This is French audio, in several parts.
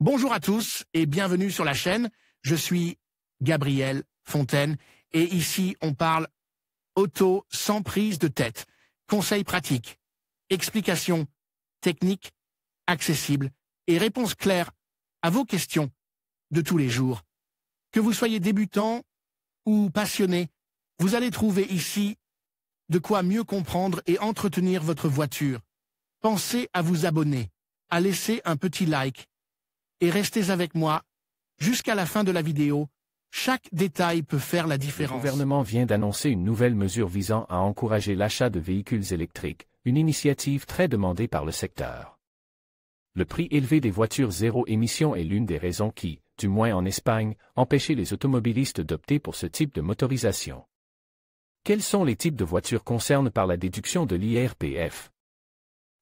Bonjour à tous et bienvenue sur la chaîne. Je suis Gabriel Fontaine et ici on parle auto sans prise de tête. Conseils pratiques, explications techniques, accessibles et réponses claires à vos questions de tous les jours. Que vous soyez débutant ou passionné, vous allez trouver ici de quoi mieux comprendre et entretenir votre voiture. Pensez à vous abonner, à laisser un petit like et restez avec moi jusqu'à la fin de la vidéo. Chaque détail peut faire la différence. Le gouvernement vient d'annoncer une nouvelle mesure visant à encourager l'achat de véhicules électriques, une initiative très demandée par le secteur. Le prix élevé des voitures zéro émission est l'une des raisons qui, du moins en Espagne, empêchait les automobilistes d'opter pour ce type de motorisation. Quels sont les types de voitures concernés par la déduction de l'IRPF?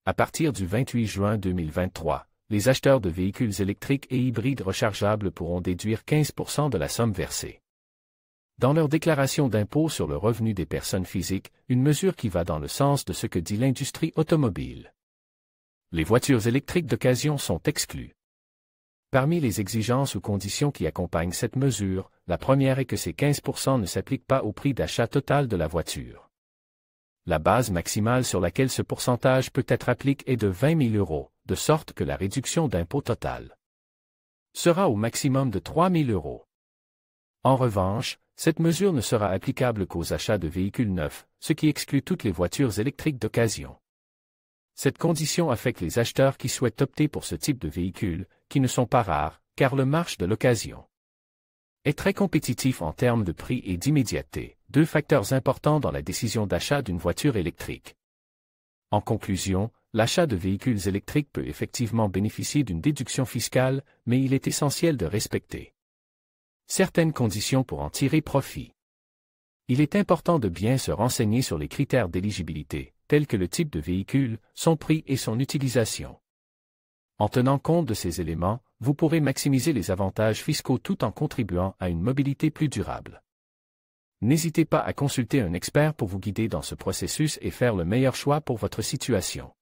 À partir du 28 juin 2023, les acheteurs de véhicules électriques et hybrides rechargeables pourront déduire 15% de la somme versée dans leur déclaration d'impôt sur le revenu des personnes physiques, une mesure qui va dans le sens de ce que dit l'industrie automobile. Les voitures électriques d'occasion sont exclues. Parmi les exigences ou conditions qui accompagnent cette mesure, la première est que ces 15% ne s'appliquent pas au prix d'achat total de la voiture. La base maximale sur laquelle ce pourcentage peut être appliqué est de 20 000 €, de sorte que la réduction d'impôt totale sera au maximum de 3 000 €. En revanche, cette mesure ne sera applicable qu'aux achats de véhicules neufs, ce qui exclut toutes les voitures électriques d'occasion. Cette condition affecte les acheteurs qui souhaitent opter pour ce type de véhicules, qui ne sont pas rares, car le marché de l'occasion est très compétitif en termes de prix et d'immédiateté, deux facteurs importants dans la décision d'achat d'une voiture électrique. En conclusion, l'achat de véhicules électriques peut effectivement bénéficier d'une déduction fiscale, mais il est essentiel de respecter certaines conditions pour en tirer profit. Il est important de bien se renseigner sur les critères d'éligibilité, tels que le type de véhicule, son prix et son utilisation. En tenant compte de ces éléments, vous pourrez maximiser les avantages fiscaux tout en contribuant à une mobilité plus durable. N'hésitez pas à consulter un expert pour vous guider dans ce processus et faire le meilleur choix pour votre situation.